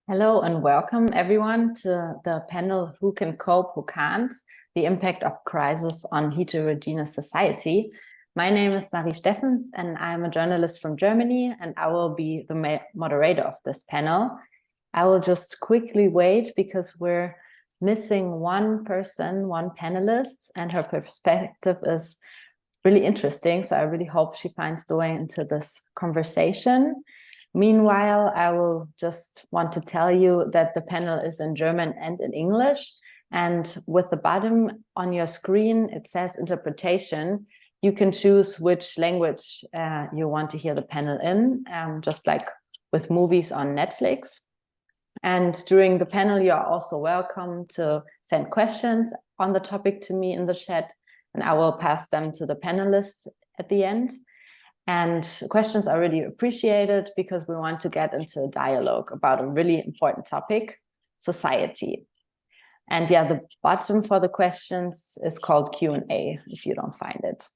Hello and welcome everyone to the panel Who Can Cope, Who Can't? The Impact of Crisis on Heterogeneous Society. My name is Marie Steffens and I'm a journalist from Germany and I will be the moderator of this panel. I will just quickly wait because we're missing one person, one panelist, and her perspective is really interesting. So I really hope she finds the way into this conversation. Meanwhile, I will just want to tell you that the panel is in German and in English. And with the bottom on your screen, it says interpretation. You can choose which language you want to hear the panel in, just like with movies on Netflix. And during the panel, you are also welcome to send questions on the topic to me in the chat, and I will pass them to the panelists at the end. And questions are really appreciated because we want to get into a dialogue about a really important topic, society. And yeah, the bottom for the questions is called Q&A, if you don't find it.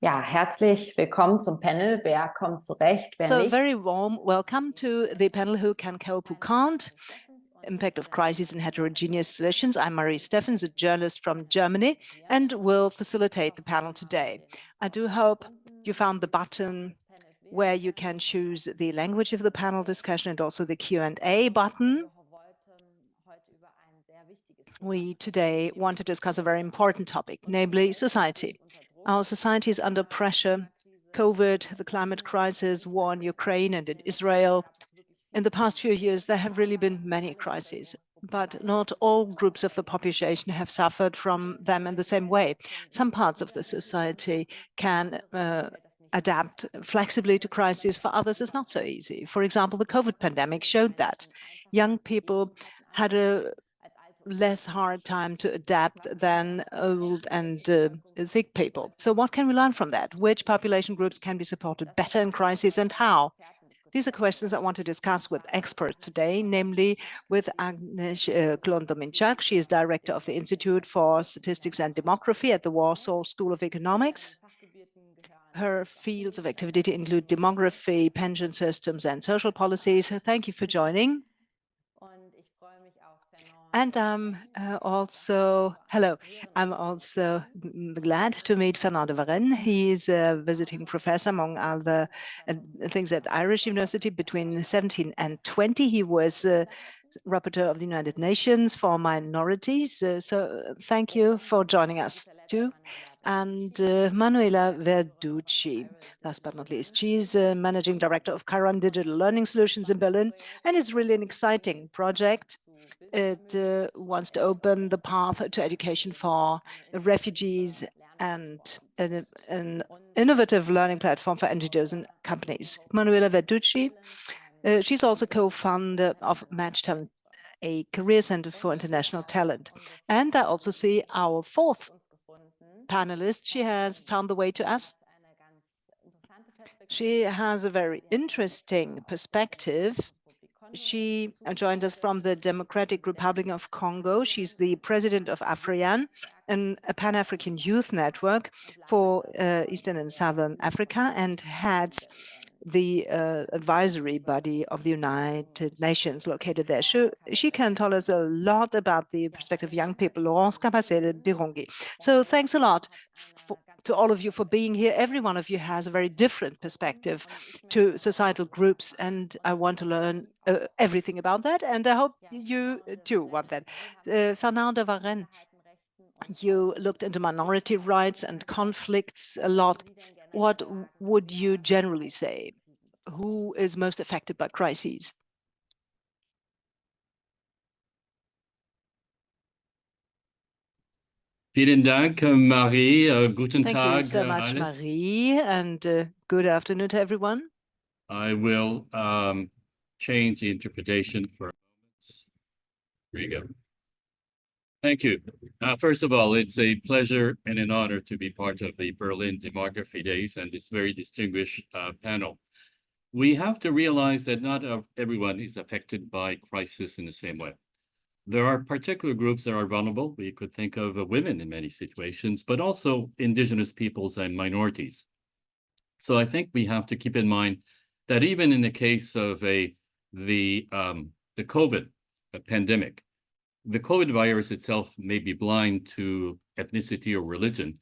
Ja, herzlich willkommen zum Panel. Wer kommt zurecht, wer nicht? Very warm welcome to the panel Who Can Cope, Who Can't? Impact of Crises in Heterogeneous Solutions. I'm Marie Steffens, a journalist from Germany, and will facilitate the panel today. I do hope you found the button where you can choose the language of the panel discussion and also the Q&A button. We today want to discuss a very important topic, namely society. Our society is under pressure. COVID, the climate crisis, war in Ukraine and in Israel. In the past few years, there have really been many crises, but not all groups of the population have suffered from them in the same way. Some parts of the society can adapt flexibly to crises. For others, it's not so easy. For example, the COVID pandemic showed that young people had a less hard time to adapt than old and sick people. So what can we learn from that? Which population groups can be supported better in crises and how? These are questions I want to discuss with experts today, namely with Agnieszka Chłoń-Domińczak. She is director of the Institute for Statistics and Demography at the Warsaw School of Economics. Her fields of activity include demography, pension systems, and social policies. Thank you for joining. And I'm also glad to meet Fernand de Varennes. He is a visiting professor, among other things, at Irish University. Between 2017 and 2020, he was rapporteur of the United Nations for minorities. So thank you for joining us too. And Manuela Verduci, last but not least. She's managing director of Kiron Digital Learning Solutions in Berlin, and it's really an exciting project. It wants to open the path to education for refugees and an innovative learning platform for NGOs and companies. Manuela Verduci, she's also co-founder of Match Talent, a career center for international talent. And I also see our fourth panelist. She has found the way to us. She has a very interesting perspective. She joined us from the Democratic Republic of Congo. She's the president of AfriYAN, a Pan-African youth network for Eastern and Southern Africa, and heads the advisory body of the United Nations located there. She can tell us a lot about the perspective of young people. Lorence, Kabasele, Birungi. So thanks a lot to all of you for being here. Every one of you has a very different perspective to societal groups, and I want to learn everything about that, and I hope you too want that. Fernand de Varennes, you looked into minority rights and conflicts a lot. What would you generally say? Who is most affected by crises? Vielen Dank, Marie. Guten Tag. Thank you so much, Marie, and good afternoon to everyone. I will change the interpretation for a moment. Here you go. Thank you. First of all, it's a pleasure and an honor to be part of the Berlin Demography Days and this very distinguished panel. We have to realize that not everyone is affected by crisis in the same way. There are particular groups that are vulnerable. We could think of women in many situations, but also indigenous peoples and minorities. So I think we have to keep in mind that even in the case of a the COVID pandemic. The COVID virus itself may be blind to ethnicity or religion,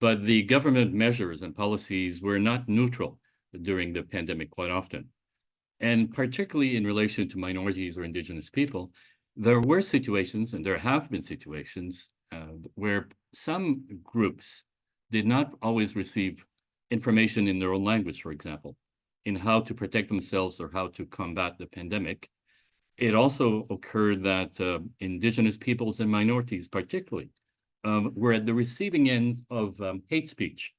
but the government measures and policies were not neutral during the pandemic quite often. And particularly in relation to minorities or indigenous people, there were situations, and there have been situations, where some groups did not always receive information in their own language, for example, in how to protect themselves or how to combat the pandemic. It also occurred that indigenous peoples and minorities particularly were at the receiving end of hate speech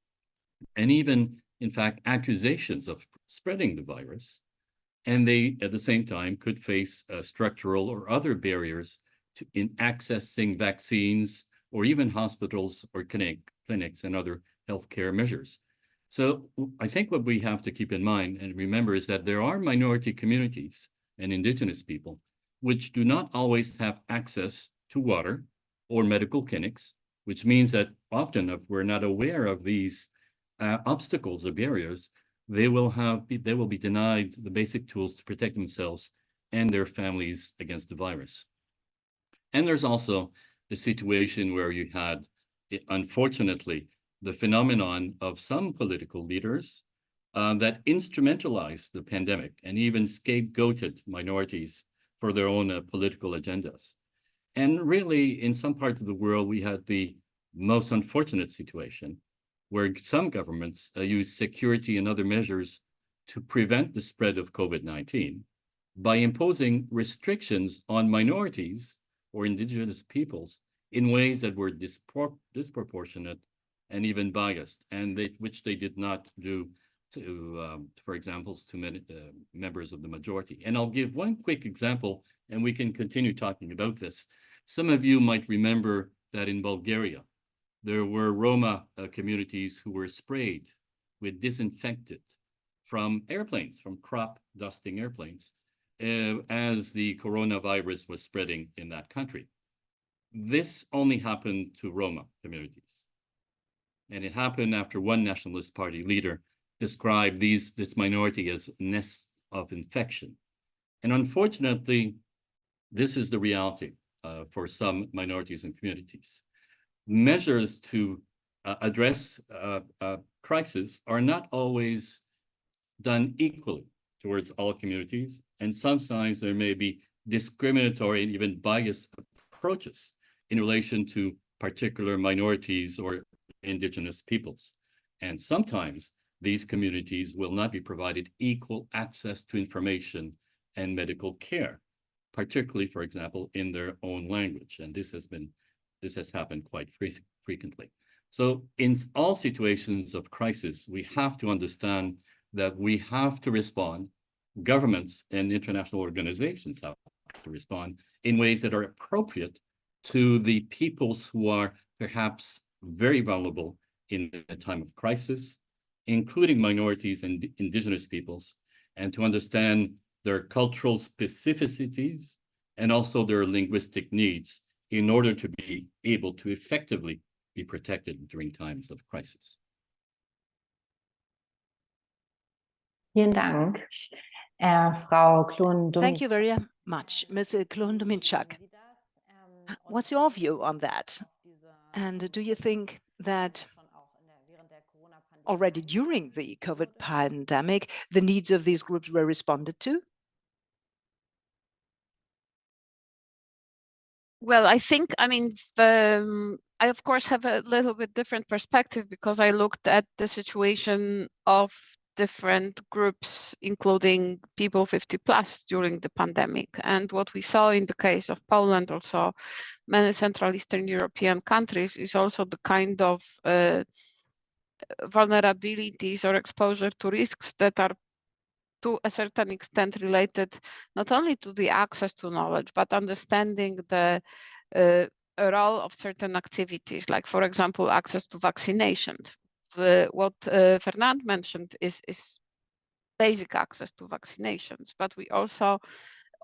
and even, in fact, accusations of spreading the virus. And they, at the same time, could face structural or other barriers in accessing vaccines or even hospitals or clinics and other healthcare measures. So I think what we have to keep in mind and remember is that there are minority communities and indigenous people which do not always have access to water or medical clinics, which means that often if we're not aware of these obstacles or barriers, they will be denied the basic tools to protect themselves and their families against the virus. And there's also the situation where you had, unfortunately, the phenomenon of some political leaders that instrumentalized the pandemic and even scapegoated minorities for their own political agendas. And really, in some parts of the world, we had the most unfortunate situation where some governments use security and other measures to prevent the spread of COVID-19 by imposing restrictions on minorities or indigenous peoples in ways that were disproportionate and even biased, and which they did not do to, for example, to members of the majority. And I'll give one quick example, and we can continue talking about this. Some of you might remember that in Bulgaria, there were Roma communities who were sprayed with disinfectant from airplanes, from crop dusting airplanes, as the coronavirus was spreading in that country. This only happened to Roma communities. And it happened after one nationalist party leader described this minority as nests of infection. And unfortunately, this is the reality for some minorities and communities. Measures to address crisis are not always done equally towards all communities, and sometimes there may be discriminatory and even biased approaches in relation to particular minorities or indigenous peoples. And sometimes these communities will not be provided equal access to information and medical care, particularly, for example, in their own language. And this has happened quite frequently. So in all situations of crisis, we have to understand that we have to respond. Governments and international organizations have to respond in ways that are appropriate to the peoples who are perhaps very vulnerable in a time of crisis, including minorities and indigenous peoples, and to understand their cultural specificities and also their linguistic needs in order to be able to effectively be protected during times of crisis. Vielen Dank, Frau Chłoń-Domińczak. Thank you very much, Ms. Chłoń-Domińczak. What's your view on that? And do you think that already during the COVID pandemic, the needs of these groups were responded to? Well, I think, I of course have a little bit different perspective because I looked at the situation of different groups, including people 50 plus during the pandemic. And what we saw in the case of Poland, also many Central Eastern European countries, is also the kind of vulnerabilities or exposure to risks that are to a certain extent related not only to the access to knowledge, but understanding the role of certain activities, like, for example, access to vaccinations. What Fernand mentioned is basic access to vaccinations, but we also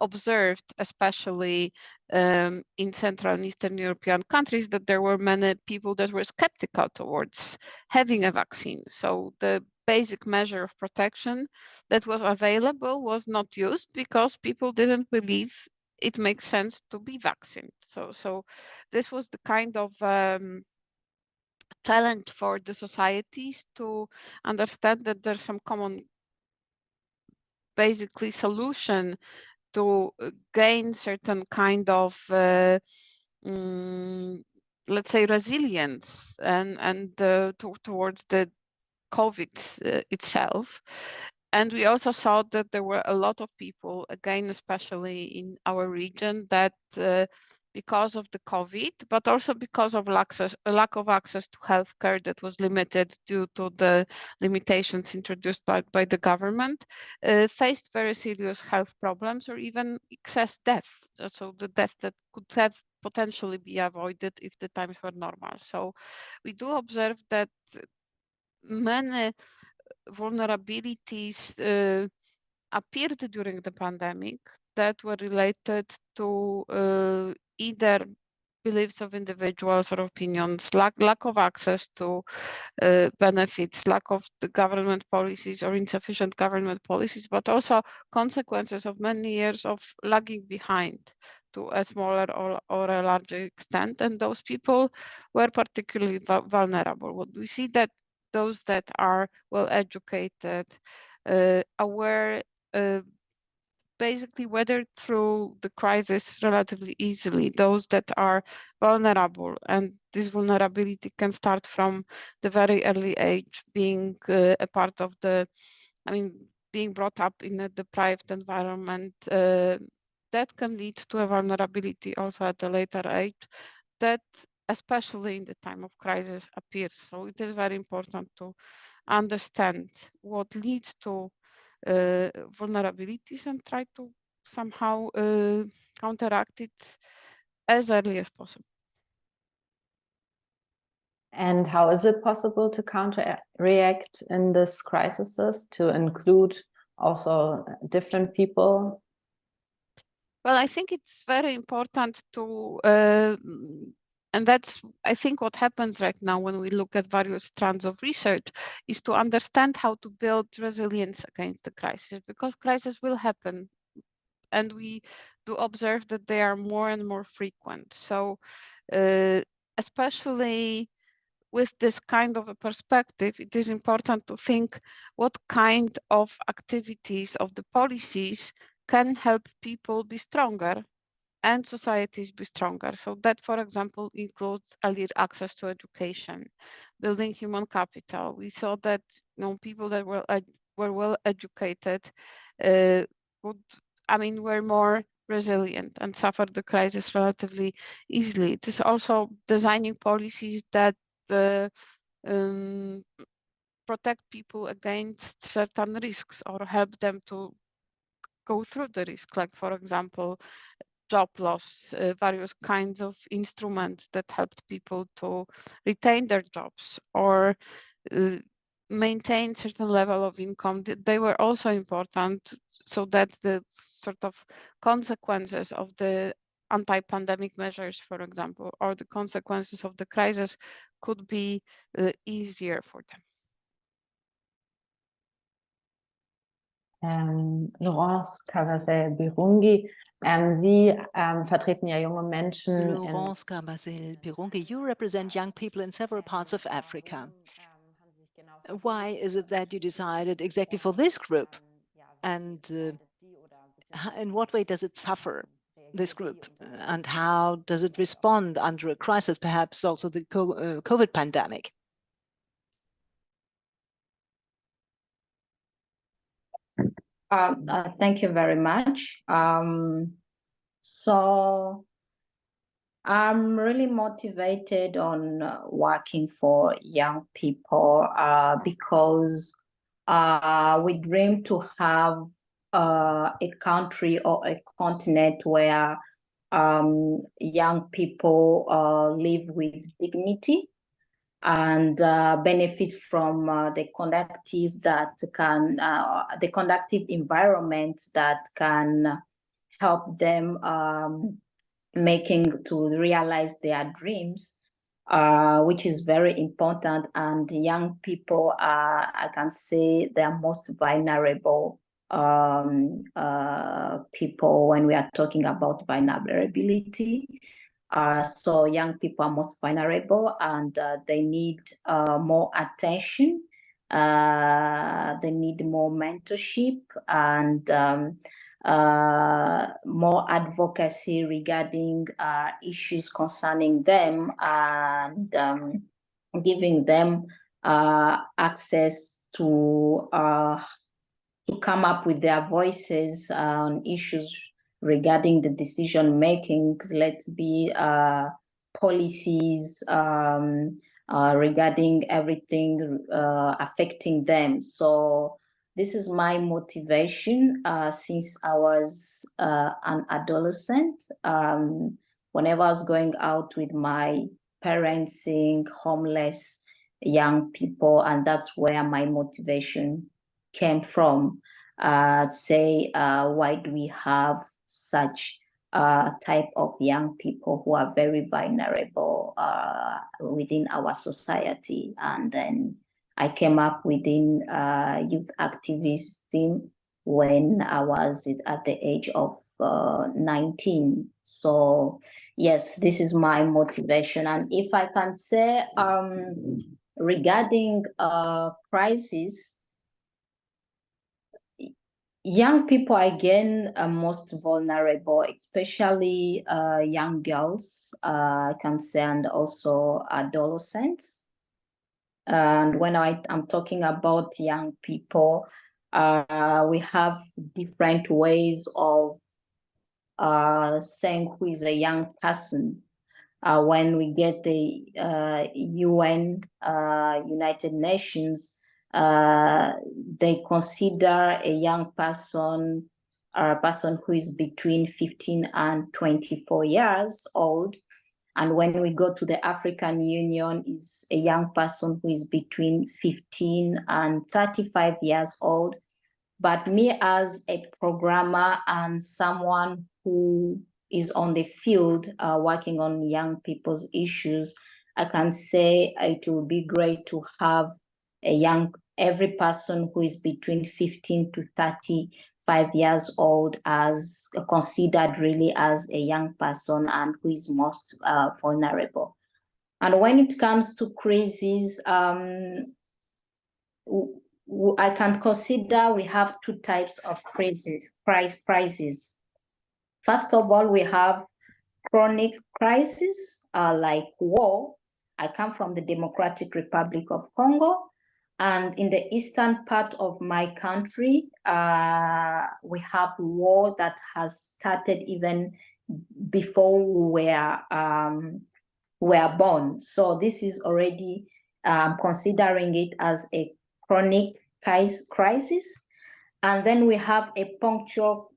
observed, especially in Central and Eastern European countries, that there were many people that were skeptical towards having a vaccine. So the basic measure of protection that was available was not used because people didn't believe it makes sense to be vaccinated. So this was the kind of challenge for the societies to understand that there's some common basically solution to gain certain kind of let's say resilience and towards the COVID itself. And we also saw that there were a lot of people, again, especially in our region, that because of the COVID, but also because of lack of access to healthcare that was limited due to the limitations introduced by the government, faced very serious health problems or even excess death. So the death that could have potentially be avoided if the times were normal. So we do observe that many vulnerabilities appeared during the pandemic that were related to either beliefs of individuals or opinions, lack of access to benefits, lack of the government policies or insufficient government policies, but also consequences of many years of lagging behind to a smaller or a larger extent. And those people were particularly vulnerable. What we see that those that are well educated, aware, basically weathered through the crisis relatively easily. Those that are vulnerable, and this vulnerability can start from the very early age, being a part of the, being brought up in a deprived environment, that can lead to a vulnerability also at a later age that, especially in the time of crisis, appears. So it is very important to understand what leads to vulnerabilities and try to somehow counteract it as early as possible. And how is it possible to counter-react in this crisis to include also different people? Well, I think it's very important to, and that's, I think, what happens right now when we look at various strands of research, is to understand how to build resilience against the crisis, because crises will happen. And we do observe that they are more and more frequent. So especially with this kind of a perspective, it is important to think what kind of activities of the policies can help people be stronger and societies be stronger. So that, for example, includes earlier access to education, building human capital. We saw that people that were well educated were more resilient and suffered the crisis relatively easily. It is also designing policies that protect people against certain risks or help them to go through the risk, like, for example, job loss, various kinds of instruments that helped people to retain their jobs or maintain certain level of income. They were also important so that the sort of consequences of the anti-pandemic measures, for example, or the consequences of the crisis could be easier for them. Lorence, Kabasele, Birungi, Sie vertreten ja junge Menschen. Lorence, Kabasele, Birungi, you represent young people in several parts of Africa. Why is it that you decided exactly for this group? And in what way does it suffer, this group? And how does it respond under a crisis, perhaps also the COVID pandemic? Thank you very much. So I'm really motivated on working for young people because we dream to have a country or a continent where young people live with dignity and benefit from the conductive environment that can help them making to realize their dreams which is very important. And young people are, I can say, they are most vulnerable people when we are talking about vulnerability. So young people are most vulnerable, and they need more attention. They need more mentorship and more advocacy regarding issues concerning them, and giving them access to come up with their voices on issues regarding the decision making. Let's be policies regarding everything affecting them. So this is my motivation since I was an adolescent. Whenever I was going out with my parents, seeing homeless young people, and that's where my motivation came from. Say, why do we have such type of young people who are very vulnerable within our society? And then I came up within youth activism when I was at the age of 19. So yes, this is my motivation. And if I can say regarding crisis, young people again are most vulnerable, especially young girls, I can say, and also adolescents. And when I'm talking about young people, we have different ways of saying who is a young person. When we get the UN, United Nations, they consider a young person or a person who is between 15 and 24 years old. And when we go to the African Union, is a young person who is between 15 and 35 years old. But me as a programmer and someone who is on the field working on young people's issues, I can say it will be great to have every person who is between 15 to 35 years old as considered really as a young person and who is most vulnerable. And when it comes to crises, I can consider we have two types of crises. First of all, we have chronic crises like war. I come from the Democratic Republic of Congo, and in the eastern part of my country, we have war that has started even before we were born. So this is already considering it as a chronic crisis. And then we have punctual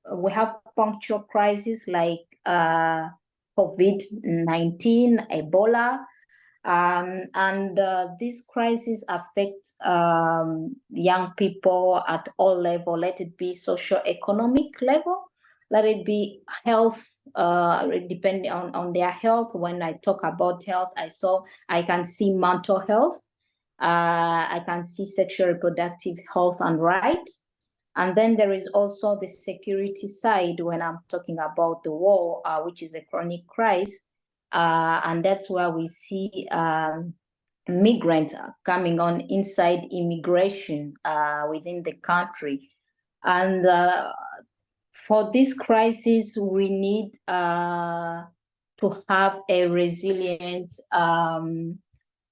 crises like COVID-19, Ebola, and these crises affect young people at all levels. Let it be socio-economic level, let it be health, depending on their health. When I talk about health, I can see mental health, I can see sexual reproductive health and rights. And then there is also the security side when I'm talking about the war, which is a chronic crisis. And that's where we see migrants coming on inside immigration within the country. And for this crisis, we need to have a resilient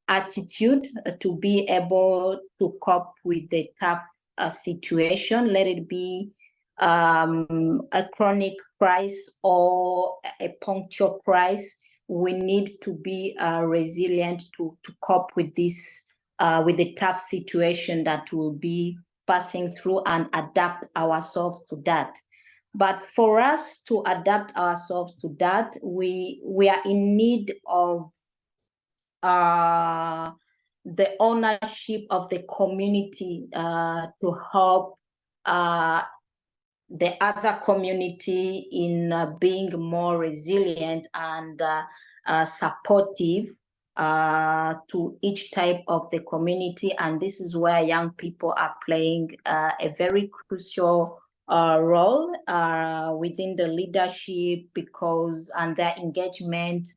attitude to be able to cope with the tough situation, let it be a chronic crisis or a punctual crisis. We need to be resilient to cope with this, with the tough situation that will be passing through, and adapt ourselves to that. But for us to adapt ourselves to that, we are in need of the ownership of the community to help the other community in being more resilient and supportive to each type of the community. And this is where young people are playing a very crucial role within the leadership, and their engagement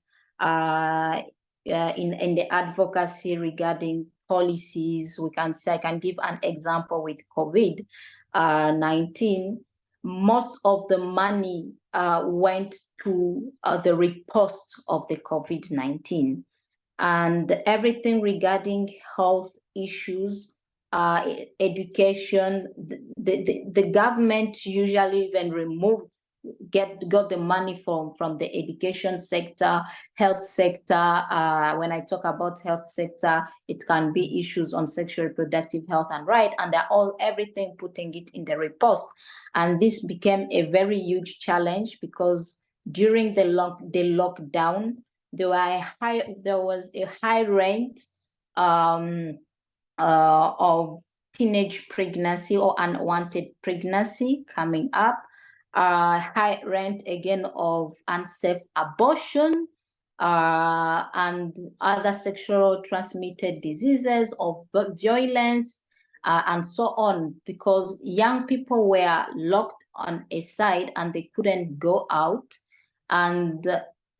in the advocacy regarding policies. I can give an example with COVID-19. Most of the money went to the riposte of the COVID-19, and everything regarding health issues, education, the government usually even got the money from the education sector, health sector. When I talk about health sector, it can be issues on sexual reproductive health and right, and they're everything putting it in the riposte. And this became a very huge challenge because during the lockdown, there was a high rate of teenage pregnancy or unwanted pregnancy coming up. High rate again of unsafe abortion and other sexual transmitted diseases, of violence, and so on, because young people were locked on a side and they couldn't go out, and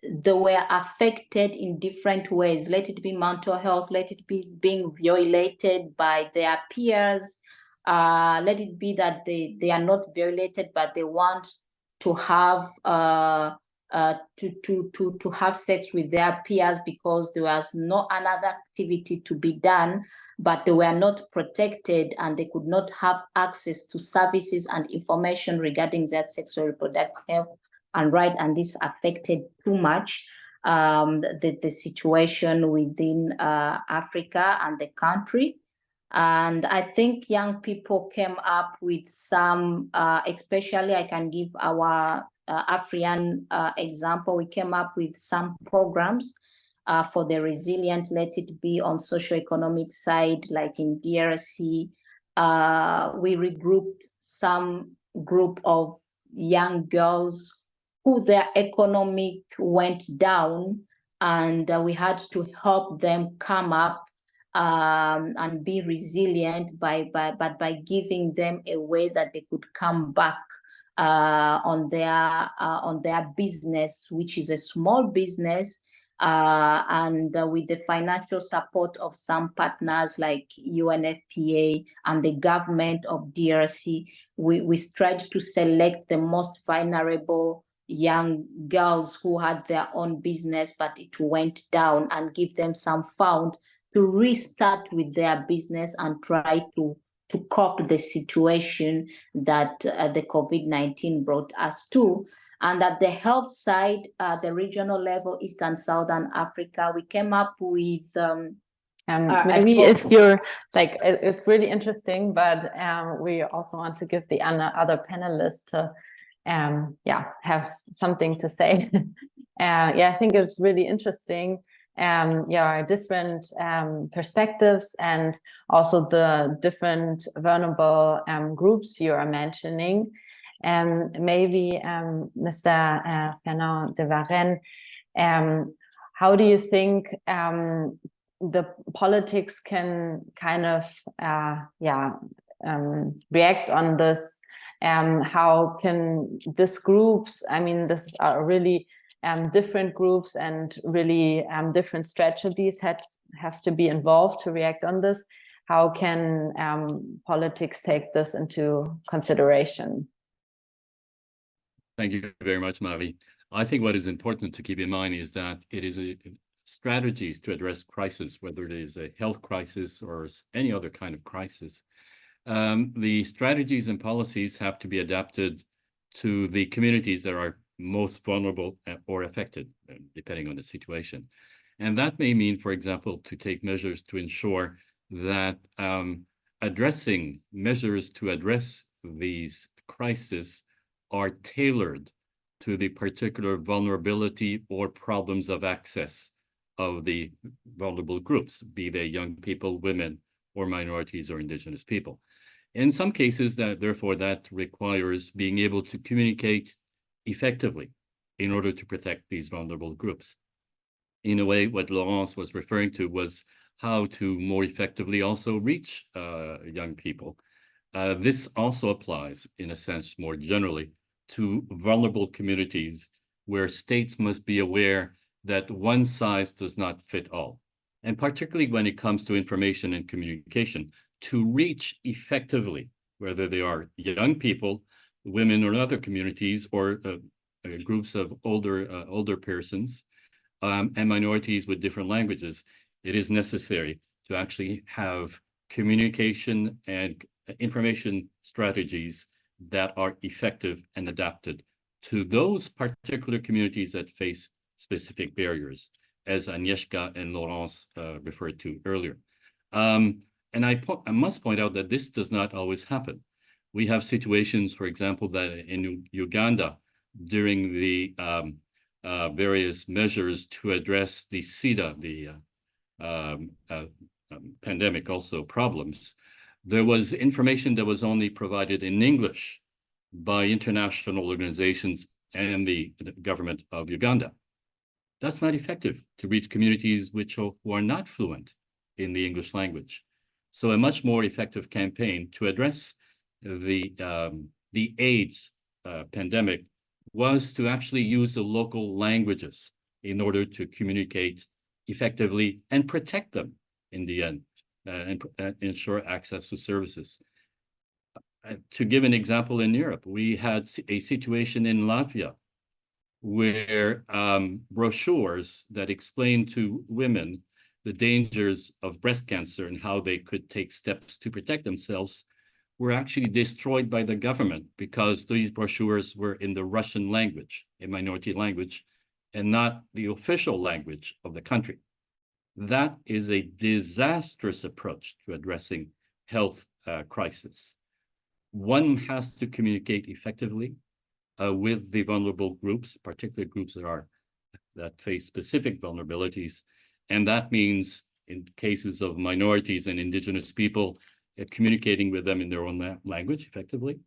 they were affected in different ways. Let it be mental health, let it be being violated by their peers, let it be that they are not violated, but they want to have to have sex with their peers because there was no another activity to be done, but they were not protected and they could not have access to services and information regarding their sexual reproductive health and right, and this affected too much the situation within Africa and the country. And I think young people came up with some, especially I can give our AfriYAN example. We came up with some programs for the resilient, let it be on socio-economic side, like in DRC. We regrouped some group of young girls who their economic went down, and we had to help them come up and be resilient by giving them a way that they could come back on their business, which is a small business, and with the financial support of some partners like UNFPA and the government of DRC, we tried to select the most vulnerable young girls who had their own business, but it went down, and give them some fund to restart with their business and try to cope the situation that the COVID-19 brought us to. And at the health side, the regional level, East and Southern Africa, we came up with maybe if you're like, it's really interesting, but we also want to give the other panelists to have something to say. I think it's really interesting. Different perspectives, and also the different vulnerable groups you are mentioning. Maybe Mr. Fernand de Varennes, how do you think the politics can kind of react on this? How can these groups, I mean, this are really different groups, and really different strategies have to be involved to react on this. How can politics take this into consideration? Thank you very much, Mavi. I think what is important to keep in mind is that it is strategies to address crisis, whether it is a health crisis or any other kind of crisis. The strategies and policies have to be adapted to the communities that are most vulnerable or affected, depending on the situation. And that may mean, for example, to take measures to ensure that addressing measures to address these crises are tailored to the particular vulnerability or problems of access of the vulnerable groups, be they young people, women, or minorities or indigenous people. In some cases, therefore, that requires being able to communicate effectively in order to protect these vulnerable groups. in a way, what Lorence was referring to was how to more effectively also reach young people. This also applies, in a sense, more generally to vulnerable communities where states must be aware that one size does not fit all. And particularly when it comes to information and communication, to reach effectively, whether they are young people, women or other communities, or groups of older persons, and minorities with different languages, it is necessary to actually have communication and information strategies that are effective and adapted to those particular communities that face specific barriers, as Agnieszka and Lorence referred to earlier. And I must point out that this does not always happen. We have situations, for example, that in Uganda, during the various measures to address the SIDA, the pandemic also problems, there was information that was only provided in English by international organizations and the government of Uganda. That's not effective to reach communities who are not fluent in the English language. So a much more effective campaign to address the AIDS pandemic was to actually use the local languages in order to communicate effectively and protect them in the end, and ensure access to services. To give an example, in Europe, we had a situation in Latvia where brochures that explained to women the dangers of breast cancer and how they could take steps to protect themselves were actually destroyed by the government because these brochures were in the Russian language, a minority language, and not the official language of the country. That is a disastrous approach to addressing health crisis. One has to communicate effectively with the vulnerable groups, particular groups that face specific vulnerabilities. And that means in cases of minorities and indigenous people, communicating with them in their own language effectively,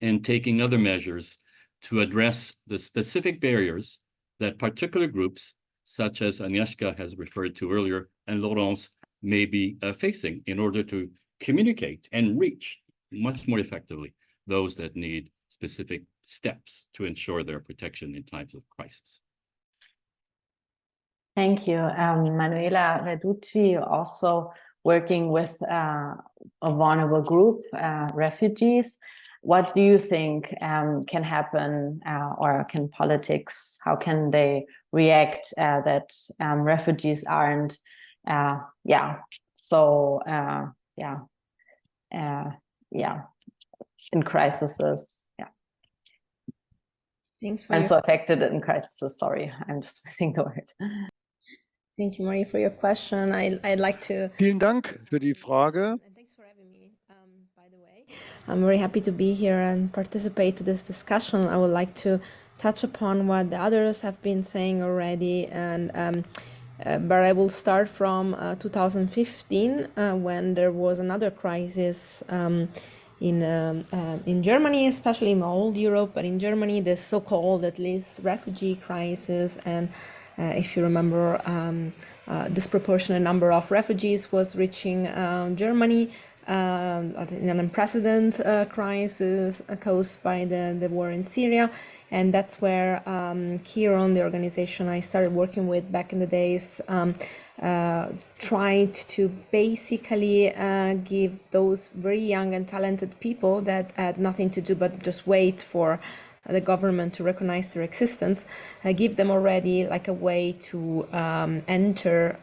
and taking other measures to address the specific barriers that particular groups, such as Agnieszka has referred to earlier, and Lorence may be facing in order to communicate and reach much more effectively those that need specific steps to ensure their protection in times of crisis. Thank you. Manuela Verduci, also working with a vulnerable group, refugees. What do you think can happen, or can politics, how can they react that refugees aren't, in crises, Thanks for and so affected in crises. Sorry, I'm just missing the word. Thank you, Marie, for your question. I'd like to. Vielen Dank für die Frage. And thanks for having me, by the way. I'm very happy to be here and participate to this discussion. I would like to touch upon what the others have been saying already, and but I will start from 2015 when there was another crisis in Germany, especially in old Europe, but in Germany, the so-called, at least, refugee crisis. And if you remember, disproportionate number of refugees was reaching Germany in an unprecedented crisis caused by the war in Syria. And that's where Kiron, the organization I started working with back in the days, tried to basically give those very young and talented people that had nothing to do but just wait for the government to recognize their existence, give them already like a way to enter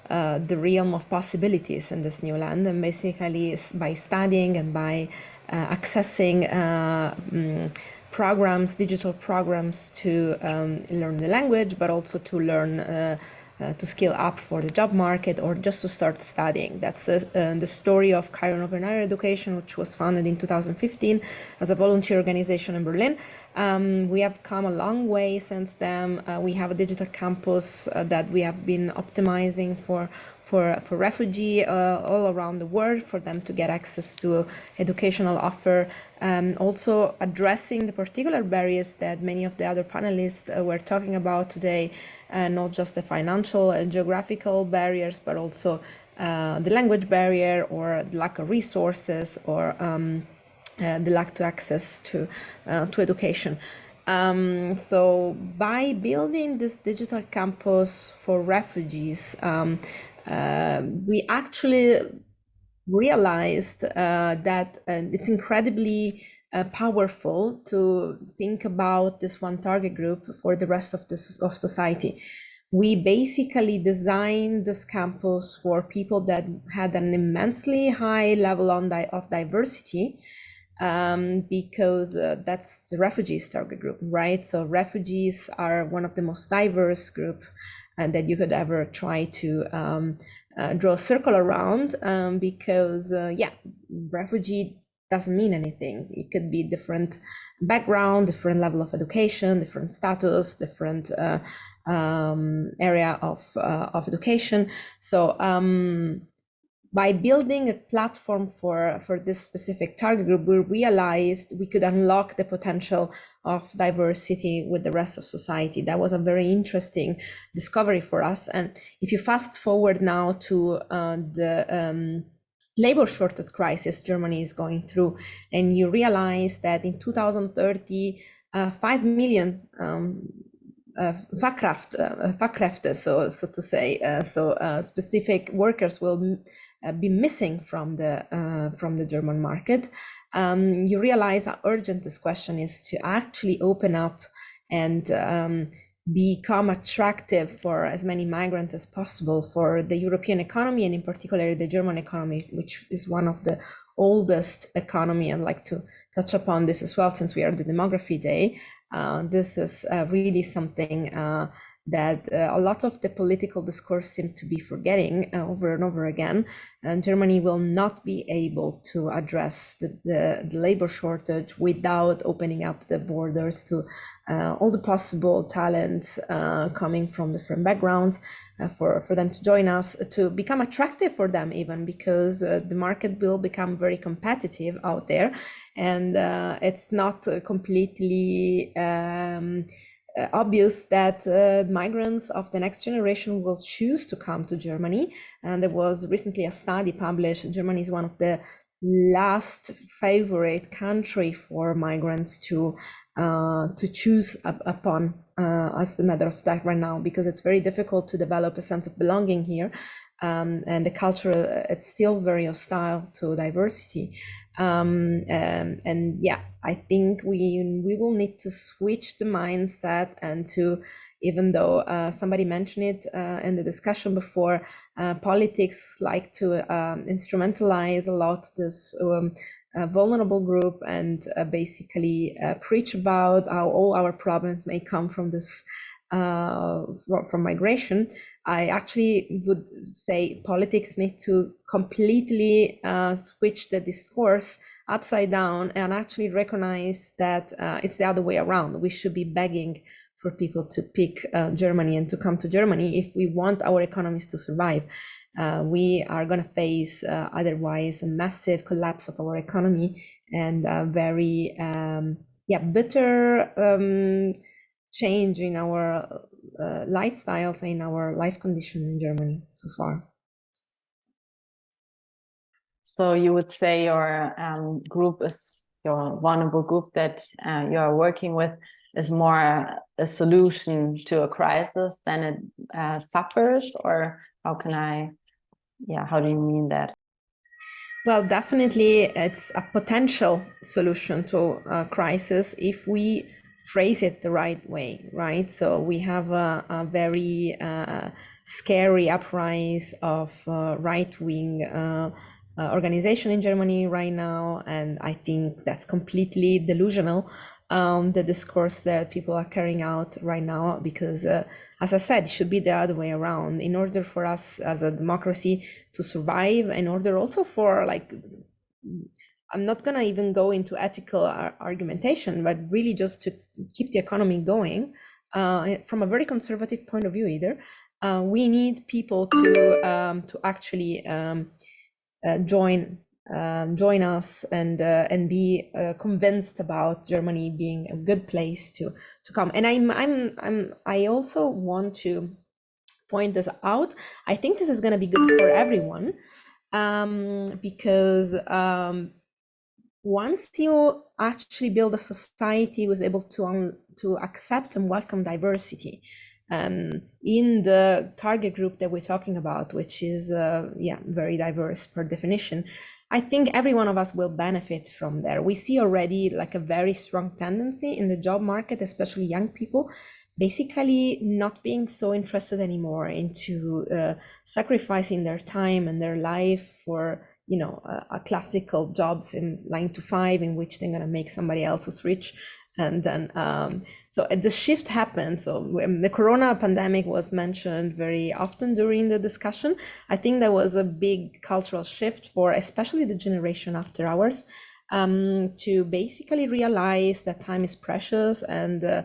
the realm of possibilities in this new land, and basically by studying and by accessing programs, digital programs to learn the language, but also to learn to skill up for the job market or just to start studying. That's the story of Kiron Open Higher Education, which was founded in 2015 as a volunteer organization in Berlin. We have come a long way since then. We have a digital campus that we have been optimizing for for refugee all around the world, for them to get access to educational offer, also addressing the particular barriers that many of the other panelists were talking about today, not just the financial and geographical barriers, but also the language barrier or the lack of resources or the lack to access to education. So by building this digital campus for refugees, we actually realized that it's incredibly powerful to think about this one target group for the rest of society. We basically designed this campus for people that had an immensely high level of diversity, because that's the refugees target group, right? So refugees are one of the most diverse group that you could ever try to draw a circle around, because refugee doesn't mean anything. It could be different background, different level of education, different status, different area of education. So by building a platform for this specific target group, we realized we could unlock the potential of diversity with the rest of society. That was a very interesting discovery for us. And if you fast forward now to the labor shortage crisis Germany is going through, and you realize that in 2030, 5 million Fachkräfte, so to say, specific workers will be missing from the German market. You realize how urgent this question is to actually open up and become attractive for as many migrants as possible for the European economy, and in particular the German economy, which is one of the oldest economy. I'd like to touch upon this as well, since we are the Demography Day. This is really something that a lot of the political discourse seem to be forgetting over and over again. And Germany will not be able to address the labor shortage without opening up the borders to all the possible talent coming from different backgrounds, for them to join us, to become attractive for them even, because the market will become very competitive out there, and it's not completely obvious that migrants of the next generation will choose to come to Germany. And there was recently a study published. Germany is one of the last favorite country for migrants to choose upon, as a matter of fact right now, because it's very difficult to develop a sense of belonging here, and the culture, it's still very hostile to diversity. And yeah, I think we will need to switch the mindset, and to, even though somebody mentioned it in the discussion before, politics like to instrumentalize a lot this vulnerable group, and basically preach about how all our problems may come from this from migration. I actually would say politics need to completely switch the discourse upside down and actually recognize that it's the other way around. We should be begging for people to pick Germany and to come to Germany if we want our economies to survive. We are going to face otherwise a massive collapse of our economy, and a very bitter change in our lifestyles, in our life condition in Germany so far. So you would say your group is, your vulnerable group that you are working with, is more a solution to a crisis than it suffers, or how can how do you mean that? Well, definitely it's a potential solution to a crisis if we phrase it the right way, right? So we have a very scary uprise of right-wing organization in Germany right now, and I think that's completely delusional, the discourse that people are carrying out right now, because as I said, it should be the other way around. In order for us as a democracy to survive, in order also for, like, I'm not gonna even go into ethical argumentation, but really just to keep the economy going from a very conservative point of view either, we need people to actually join us and be convinced about Germany being a good place to come. And I also want to point this out. I think this is going to be good for everyone, because once you actually build a society who's able to accept and welcome diversity in the target group that we're talking about, which is very diverse per definition, I think every one of us will benefit from there. We see already like a very strong tendency in the job market, especially young people, basically not being so interested anymore into sacrificing their time and their life for, you know, a classical jobs in 9 to 5 in which they're going to make somebody else's rich. And then so the shift happened. So the corona pandemic was mentioned very often during the discussion. I think there was a big cultural shift for especially the generation after ours, to basically realize that time is precious, and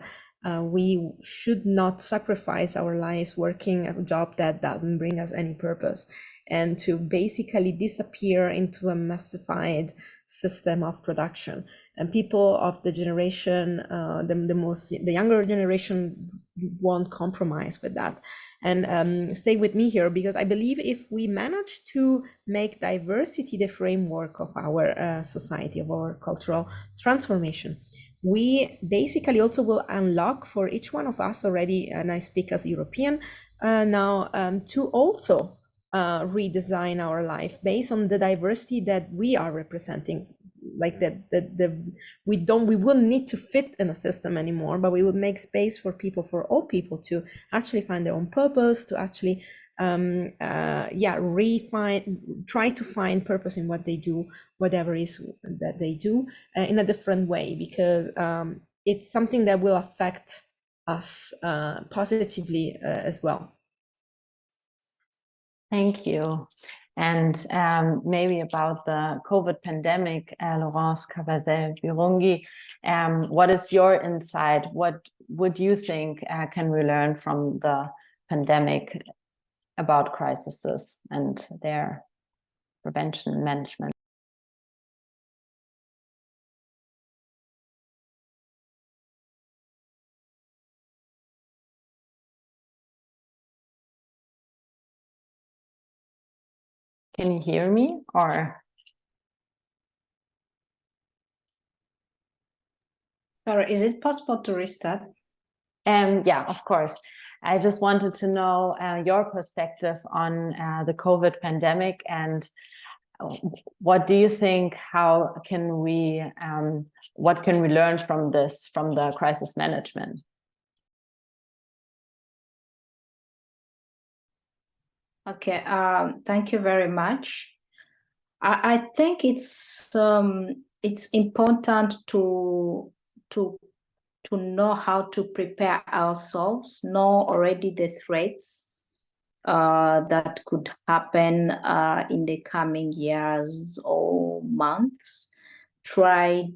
we should not sacrifice our lives working a job that doesn't bring us any purpose, and to basically disappear into a massified system of production. And people of the generation, the younger generation, won't compromise with that. And stay with me here, because I believe if we manage to make diversity the framework of our society, of our cultural transformation, we basically also will unlock for each one of us already, and I speak as European now, to also redesign our life based on the diversity that we are representing. Like we wouldn't need to fit in a system anymore, but we would make space for all people to actually find their own purpose, to actually try to find purpose in what they do, whatever it is that they do, in a different way, because it's something that will affect us positively as well. Thank you. And maybe about the COVID pandemic, Lorence, Kabasele, Birungi, what is your insight? What would you think can we learn from the pandemic about crises and their prevention and management? Can you hear me, or? Sorry, is it possible to restart? Yeah, of course. I just wanted to know your perspective on the COVID pandemic, and what do you think, what can we learn from this, from the crisis management? Okay, thank you very much. I think it's important to know how to prepare ourselves, know already the threats that could happen in the coming years or months. Try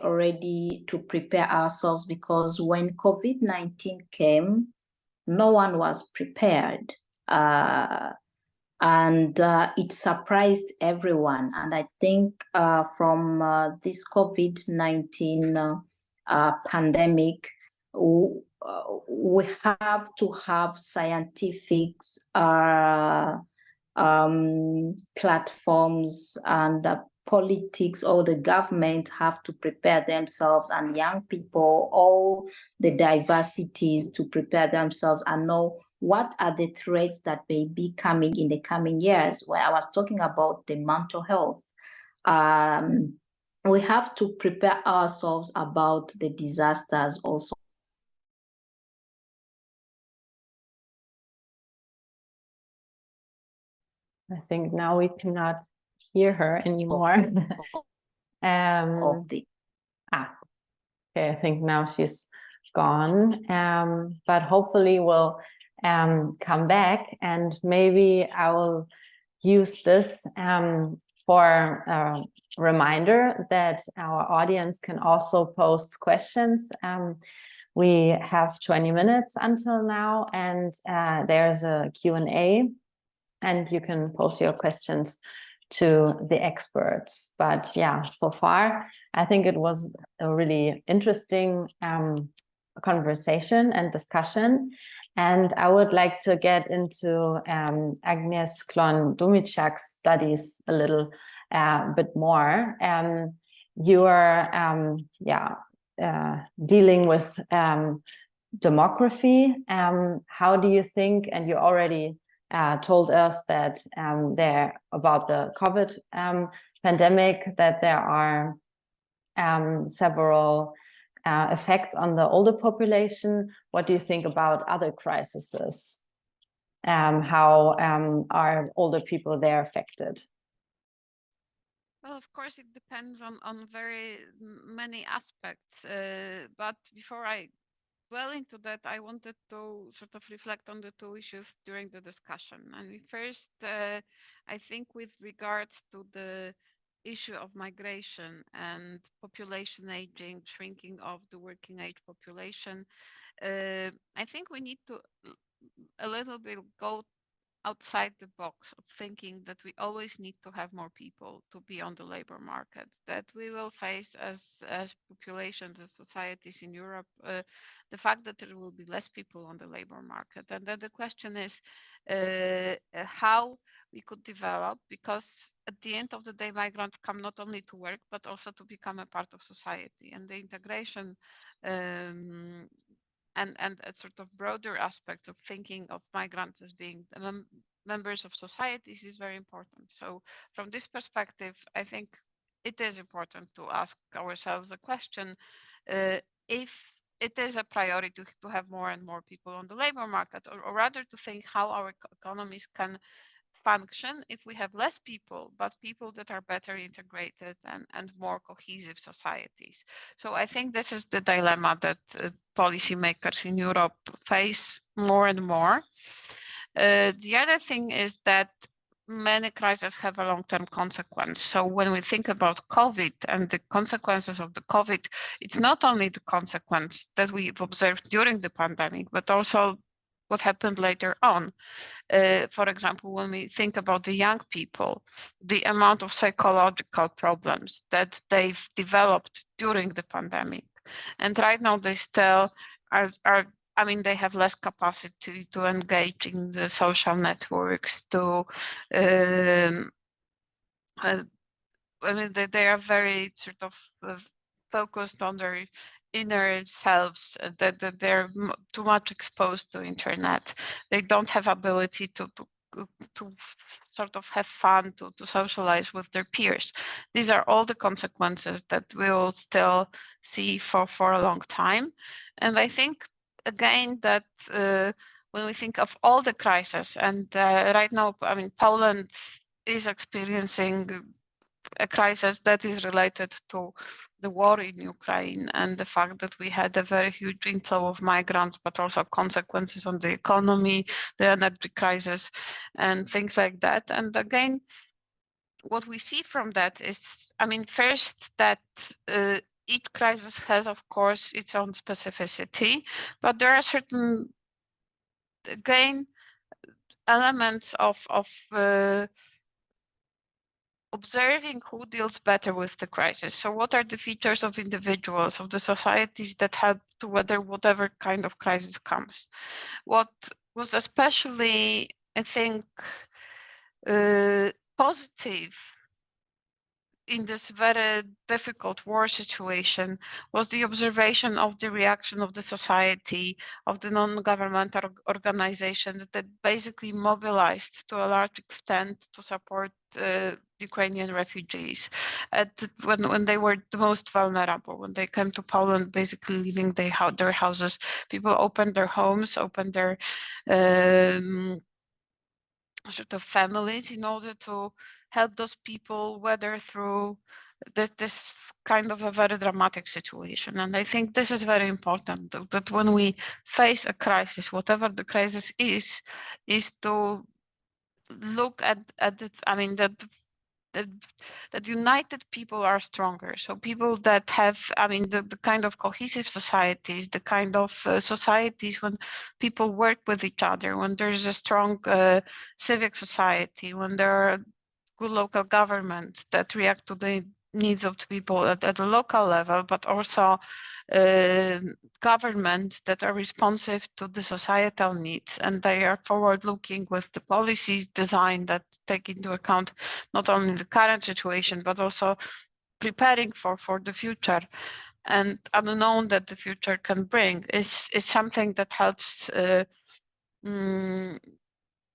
already to prepare ourselves, because when COVID-19 came, no one was prepared, and it surprised everyone. And I think from this COVID-19 pandemic, we have to have scientific platforms, and politics or the government have to prepare themselves, and young people, all the diversities, to prepare themselves and know what are the threats that may be coming in the coming years. Where I was talking about the mental health, we have to prepare ourselves about the disasters also. I think now we cannot hear her anymore. Okay, I think now she's gone, but hopefully we'll come back, and maybe I will use this for a reminder that our audience can also post questions We have 20 minutes until now, and there's a Q&A, and you can pose your questions to the experts. But yeah, so far, I think it was a really interesting conversation and discussion. And I would like to get into Agnieszka Chłoń-Domińczak's studies a little bit more. You are dealing with demography. How do you think, and you already told us that there about the COVID pandemic, that there are several effects on the older population. What do you think about other crises? How are older people there affected? Well, of course, it depends on very many aspects. But before I dwell into that, I wanted to sort of reflect on the two issues during the discussion. And first, I think with regards to the issue of migration and population aging, shrinking of the working age population, I think we need to a little bit go outside the box of thinking that we always need to have more people to be on the labor market, that we will face as populations, as societies in Europe, the fact that there will be less people on the labor market. And then the question is how we could develop, because at the end of the day, migrants come not only to work, but also to become a part of society. And the integration and a sort of broader aspect of thinking of migrants as being members of societies is very important. So from this perspective, I think it is important to ask ourselves a question, if it is a priority to have more and more people on the labor market, or rather to think how our economies can function if we have less people, but people that are better integrated and more cohesive societies. So I think this is the dilemma that policymakers in Europe face more and more. The other thing is that many crises have a long-term consequence. So when we think about COVID and the consequences of the COVID, it's not only the consequence that we've observed during the pandemic, but also what happened later on. For example, when we think about the young people, the amount of psychological problems that they've developed during the pandemic. And right now they still are I mean, they have less capacity to engage in the social networks, to I mean, they are very sort of focused on their inner selves, that they're too much exposed to internet. They don't have ability to sort of have fun, to socialize with their peers. These are all the consequences that we will still see for a long time. And I think, again, that when we think of all the crises, and right now, I mean, Poland is experiencing a crisis that is related to the war in Ukraine and the fact that we had a very huge inflow of migrants, but also consequences on the economy, the energy crisis, and things like that. And again, what we see from that is, I mean, first that each crisis has, of course, its own specificity, but there are certain, again, elements of observing who deals better with the crisis. So what are the features of individuals, of the societies that had to weather whatever kind of crisis comes? What was especially, I think, positive in this very difficult war situation was the observation of the reaction of the society, of the non-governmental organizations that basically mobilized to a large extent to support Ukrainian refugees when they were the most vulnerable. When they came to Poland, basically leaving their houses, people opened their homes, opened their sort of families in order to help those people weather through this kind of a very dramatic situation. And I think this is very important, that when we face a crisis, whatever the crisis is to look at it. I mean, that that united people are stronger. So people that have, I mean, the kind of cohesive societies, the kind of societies when people work with each other, when there's a strong civic society, when there are good local governments that react to the needs of the people at the local level, but also governments that are responsive to the societal needs, and they are forward-looking with the policies designed that take into account not only the current situation, but also preparing for the future and unknown that the future can bring is something that helps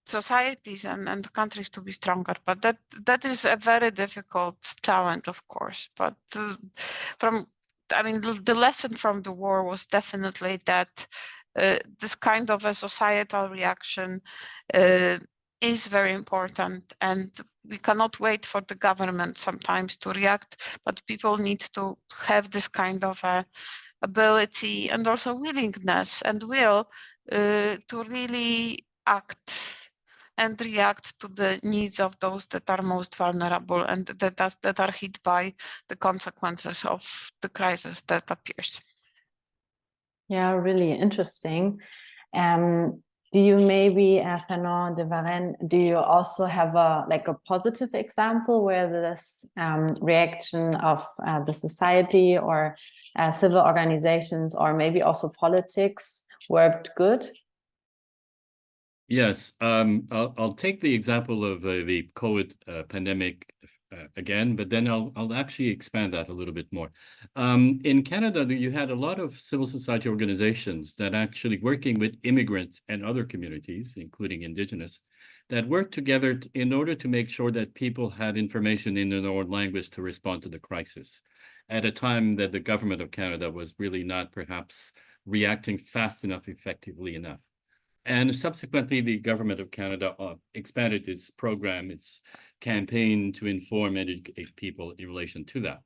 societies and countries to be stronger. But that is a very difficult challenge, of course. But the lesson from the war was definitely that this kind of a societal reaction is very important, and we cannot wait for the government sometimes to react, but people need to have this kind of ability and also willingness and will to really act and react to the needs of those that are most vulnerable and that are hit by the consequences of the crisis that appears. Yeah, really interesting. Do you maybe, Fernand de Varennes, do you also have a positive example where this reaction of the society or civil organizations or maybe also politics worked good? Yes, I'll take the example of the COVID pandemic again, but then I'll actually expand that a little bit more. In Canada, you had a lot of civil society organizations that actually working with immigrant and other communities, including Indigenous, that worked together in order to make sure that people had information in their own language to respond to the crisis at a time that the government of Canada was really not perhaps reacting fast enough, effectively enough. And subsequently, the government of Canada expanded its program, its campaign to inform and educate people in relation to that.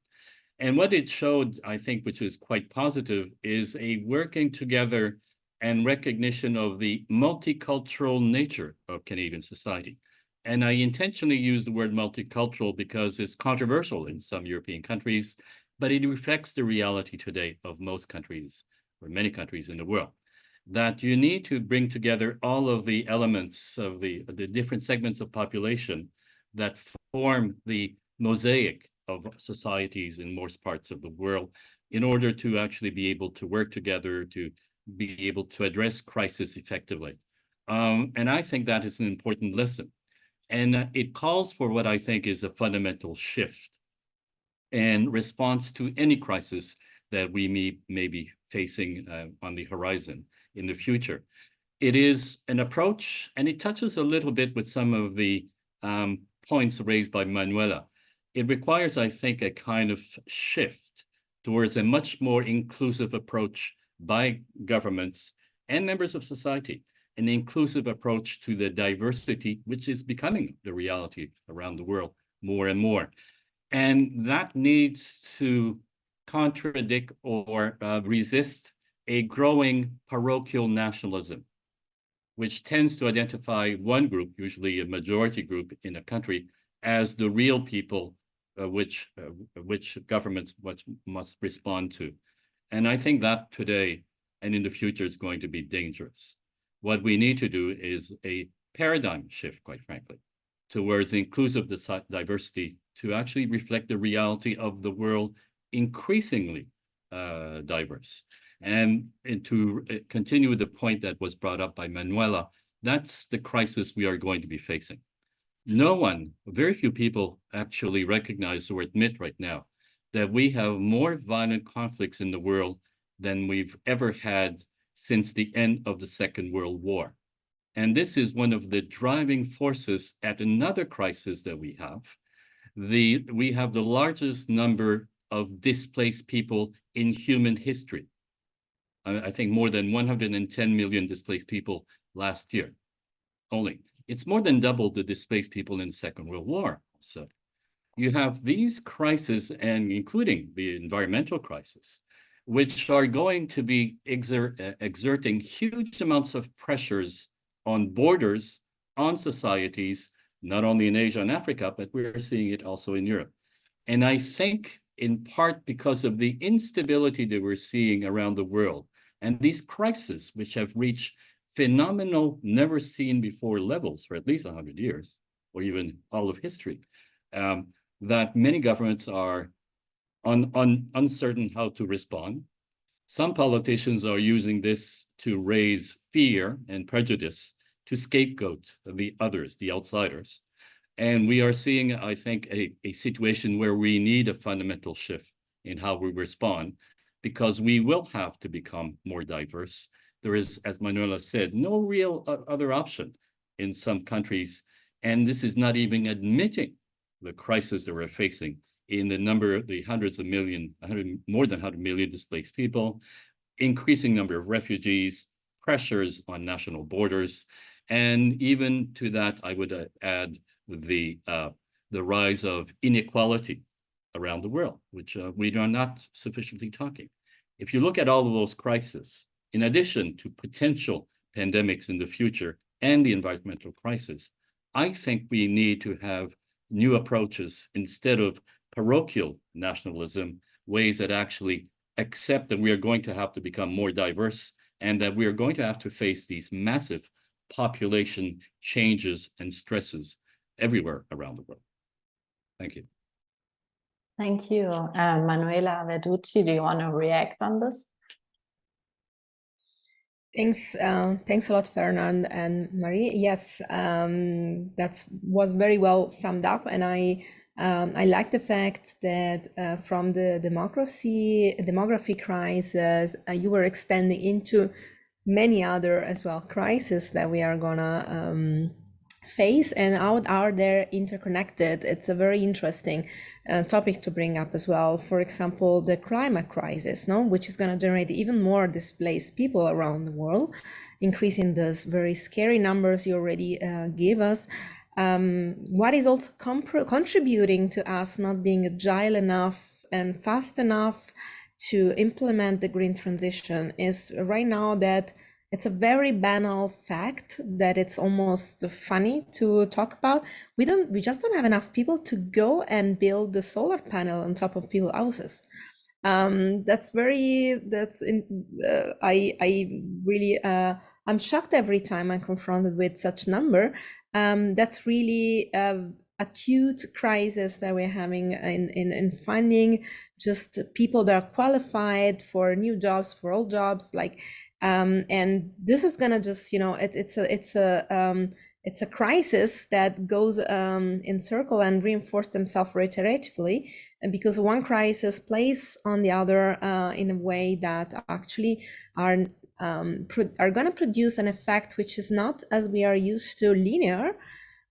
And what it showed, I think, which is quite positive, is a working together and recognition of the multicultural nature of Canadian society. And I intentionally use the word multicultural because it's controversial in some European countries, but it reflects the reality today of most countries, or many countries in the world, that you need to bring together all of the elements of the different segments of population that form the mosaic of societies in most parts of the world in order to actually be able to work together, to be able to address crisis effectively. And I think that is an important lesson. And it calls for what I think is a fundamental shift and response to any crisis that we may be facing on the horizon in the future. It is an approach, and it touches a little bit with some of the points raised by Manuela. It requires, I think, a kind of shift towards a much more inclusive approach by governments and members of society, an inclusive approach to the diversity, which is becoming the reality around the world more and more. And that needs to contradict or resist a growing parochial nationalism, which tends to identify one group, usually a majority group in a country, as the real people which governments must respond to. And I think that today and in the future is going to be dangerous. What we need to do is a paradigm shift, quite frankly, towards inclusive diversity to actually reflect the reality of the world increasingly diverse. And to continue with the point that was brought up by Manuela, that's the crisis we are going to be facing. No one, very few people actually recognize or admit right now that we have more violent conflicts in the world than we've ever had since the end of the Second World War. And this is one of the driving forces at another crisis that we have. We have the largest number of displaced people in human history. I think more than 110 million displaced people last year only. It's more than double the displaced people in the Second World War. So you have these crises, and including the environmental crisis, which are going to be exerting huge amounts of pressures on borders, on societies, not only in Asia and Africa, but we're seeing it also in Europe. And I think in part because of the instability that we're seeing around the world and these crises, which have reached phenomenal, never seen before levels for at least 100 years, or even all of history, that many governments are uncertain how to respond. Some politicians are using this to raise fear and prejudice to scapegoat the others, the outsiders. And we are seeing, I think, a situation where we need a fundamental shift in how we respond, because we will have to become more diverse. There is, as Manuela said, no real other option in some countries. And this is not even admitting the crisis that we're facing in the number, the hundreds of million, more than 100 million displaced people, increasing number of refugees, pressures on national borders. And even to that, I would add the rise of inequality around the world, which we are not sufficiently talking. If you look at all of those crises, in addition to potential pandemics in the future and the environmental crisis, I think we need to have new approaches instead of parochial nationalism, ways that actually accept that we are going to have to become more diverse and that we are going to have to face these massive population changes and stresses everywhere around the world. Thank you. Thank you. Manuela, Verduci, do you want to react on this? Thanks a lot, Fernand and Marie. Yes, that was very well summed up, and I like the fact that from the demography crisis, you were extending into many other as well crises that we are gonna face, and how are they interconnected. It's a very interesting topic to bring up as well. For example, the climate crisis, which is going to generate even more displaced people around the world, increasing those very scary numbers you already gave us. What is also contributing to us not being agile enough and fast enough to implement the green transition is right now that it's a very banal fact that it's almost funny to talk about. We just don't have enough people to go and build the solar panel on top of people's houses. I'm shocked every time I'm confronted with such number. That's really acute crisis that we're having in finding just people that are qualified for new jobs, for old jobs, and this is gonna just, it's a crisis that goes in circle and reinforce themselves reiteratively, and because one crisis plays on the other in a way that actually are going to produce an effect which is not, as we are used to, linear.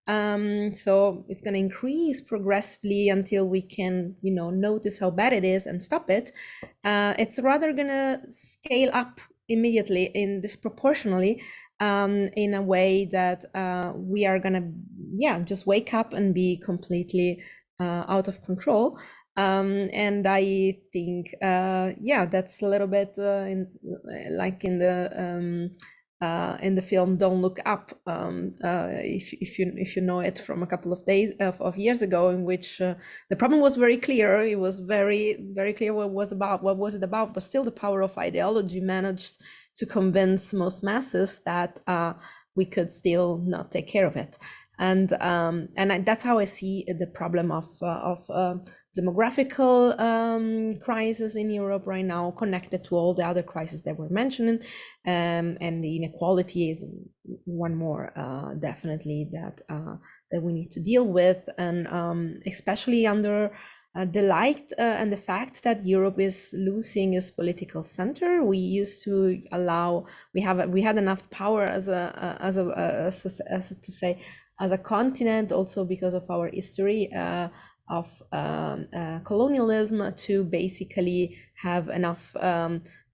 So it's going to increase progressively until we can, notice how bad it is and stop it. It's rather going to scale up immediately disproportionately in a way that we are going to, just wake up and be completely out of control. And I think, that's a little bit like in the film "Don't Look Up," if you know it from a couple of years ago, in which the problem was very clear. It was very, very clear what was it about, but still the power of ideology managed to convince most masses that we could still not take care of it. And that's how I see the problem of demographical crisis in Europe right now, connected to all the other crises that we're mentioning, and the inequality is one more definitely that we need to deal with, and especially under the light and the fact that Europe is losing its political center. We used to we had enough power as a continent, also because of our history of colonialism, to basically have enough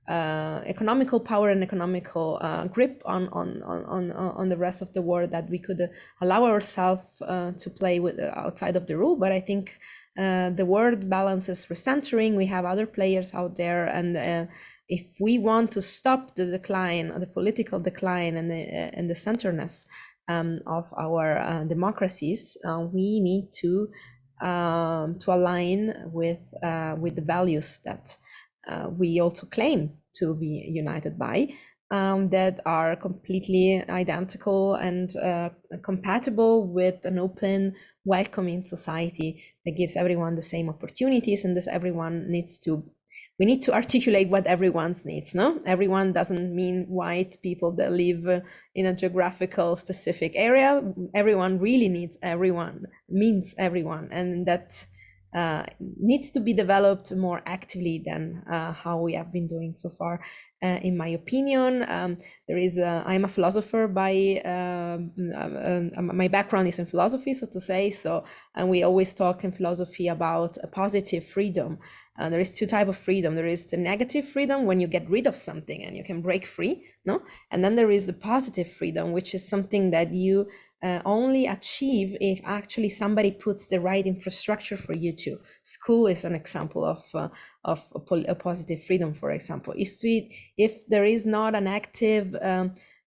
economical power and economical grip on the rest of the world, that we could allow ourselves to play with outside of the rule. But I think the world balance is recentering. We have other players out there, and if we want to stop the decline, the political decline, and the centerness of our democracies, we need to align with the values that we also claim to be united by, that are completely identical and compatible with an open, welcoming society that gives everyone the same opportunities, and this everyone needs to, we need to articulate what everyone's needs, no? Everyone doesn't mean white people that live in a geographical specific area. Everyone really needs everyone, means everyone, and that needs to be developed more actively than how we have been doing so far, in my opinion. There is I'm a philosopher by my background is in philosophy, so to say. So, and we always talk in philosophy about a positive freedom. There is two types of freedom. There is the negative freedom, when you get rid of something and you can break free, no? And then there is the positive freedom, which is something that you only achieve if actually somebody puts the right infrastructure for you to. School is an example of a positive freedom, for example. If there is not an active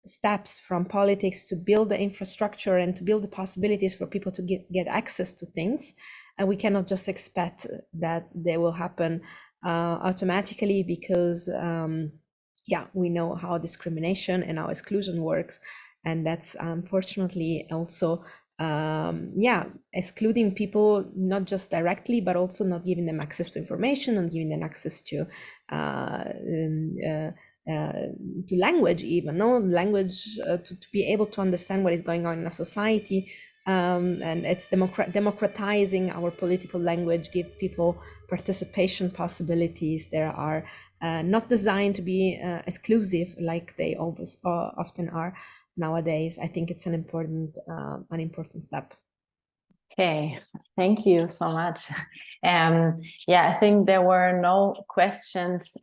steps from politics to build the infrastructure and to build the possibilities for people to get access to things, and we cannot just expect that they will happen automatically, because yeah, we know how discrimination and how exclusion works, and that's unfortunately also yeah, excluding people, not just directly, but also not giving them access to information and giving them access to language, even, no language, to be able to understand what is going on in a society. And it's democratizing our political language, give people participation possibilities. There are not designed to be exclusive like they always often are nowadays. I think it's an important step. Okay, thank you so much. Yeah, I think there were no questions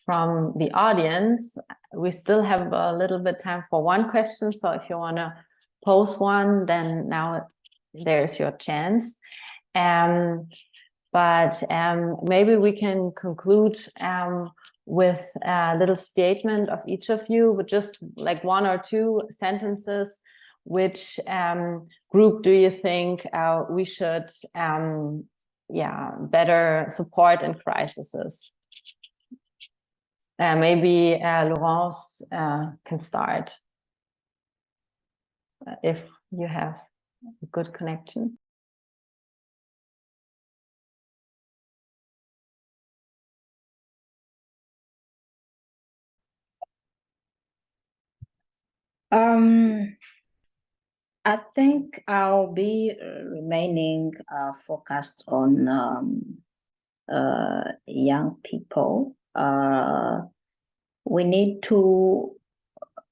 from the audience. We still have a little bit time for one question, so if you want to pose one, then now there's your chance. But maybe we can conclude with a little statement of each of you, with just like one or two sentences. Which group do you think we should better support in crises? Maybe Lorence can start if you have a good connection. I think I'll be remaining focused on young people. We need to,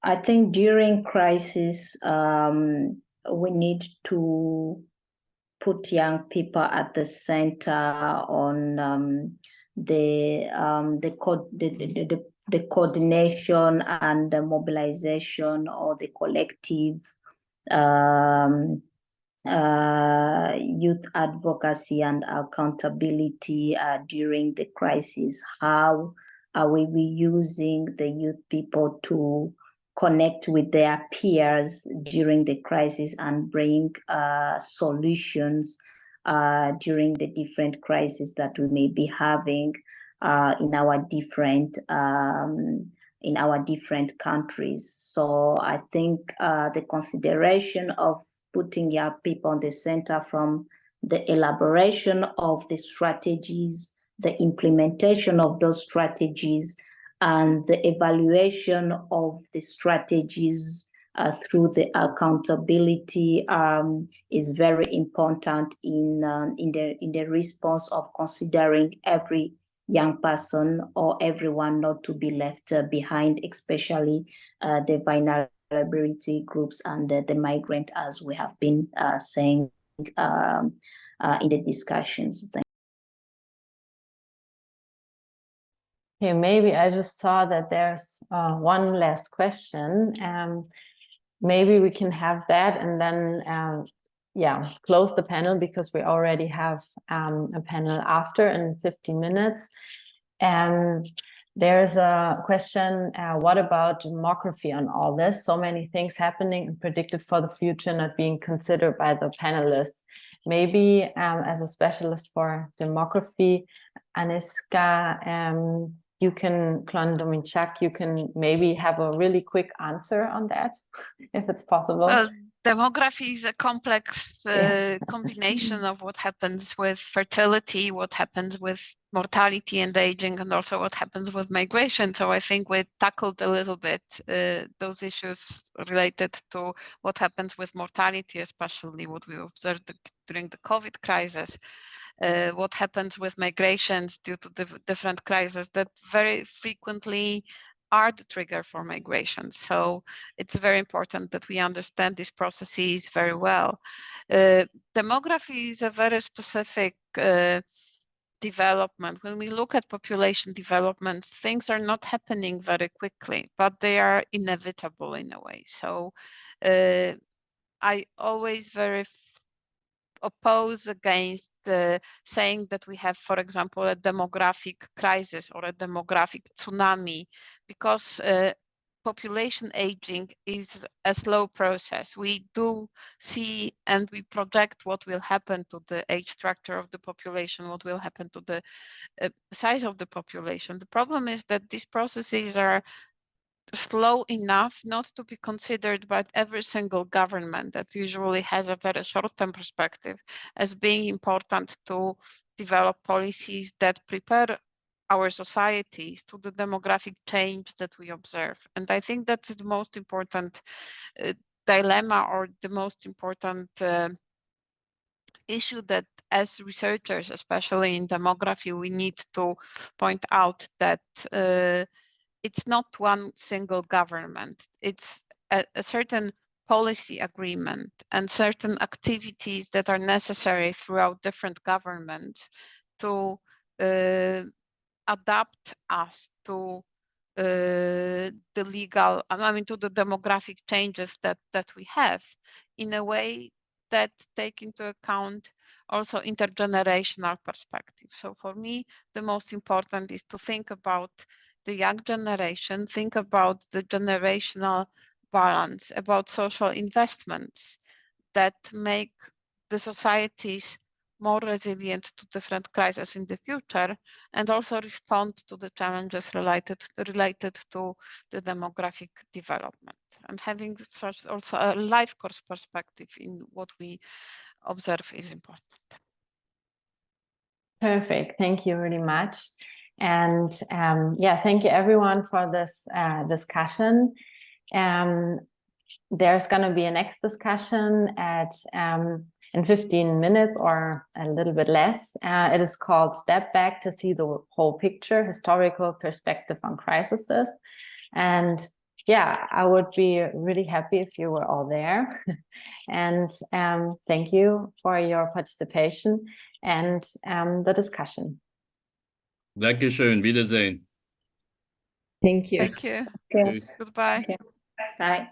I think during crisis, we need to put young people at the center on the coordination and the mobilization, or the collective youth advocacy and accountability during the crisis. How are we using the youth people to connect with their peers during the crisis and bring solutions during the different crises that we may be having in our different countries. So I think the consideration of putting young people on the center, from the elaboration of the strategies, the implementation of those strategies, and the evaluation of the strategies through the accountability is very important in the response of considering every young person or everyone not to be left behind, especially the vulnerability groups and the migrant, as we have been saying in the discussions. Okay, maybe I just saw that there's one last question. Maybe we can have that and then close the panel, because we already have a panel after in 15 minutes. There's a question, what about demography on all this? So many things happening and predicted for the future not being considered by the panelists. Maybe as a specialist for demography, Agnieszka, you can, Chłoń-Domińczak, you can maybe have a really quick answer on that, if it's possible. Demography is a complex combination of what happens with fertility, what happens with mortality and aging, and also what happens with migration. So I think we tackled a little bit those issues related to what happens with mortality, especially what we observed during the COVID crisis, what happens with migrations due to the different crises that very frequently are the trigger for migration. So it's very important that we understand these processes very well. Demography is a very specific development. When we look at population developments, things are not happening very quickly, but they are inevitable in a way. So I always very oppose against saying that we have, for example, a demographic crisis or a demographic tsunami, because population aging is a slow process. We do see and we project what will happen to the age structure of the population, what will happen to the size of the population. The problem is that these processes are slow enough not to be considered by every single government that usually has a very short-term perspective as being important to develop policies that prepare our societies to the demographic change that we observe. And I think that's the most important dilemma, or the most important issue that as researchers, especially in demography, we need to point out that it's not one single government. It's a certain policy agreement and certain activities that are necessary throughout different governments to adapt us to the legal, to the demographic changes that we have, in a way that take into account also intergenerational perspective. So for me, the most important is to think about the young generation, think about the generational balance, about social investments that make the societies more resilient to different crises in the future, and also respond to the challenges related to the demographic development, and having such also a life course perspective in what we observe is important. Perfect, thank you really much. And yeah, thank you everyone for this discussion. There's going to be a next discussion at in 15 minutes or a little bit less. It is called Step Back to See the Whole Picture, Historical Perspective on Crises. And yeah, I would be really happy if you were all there. And thank you for your participation and the discussion. Dankeschön, Wiedersehen. Thank you. Thank you. Okay. Goodbye. Okay. Bye.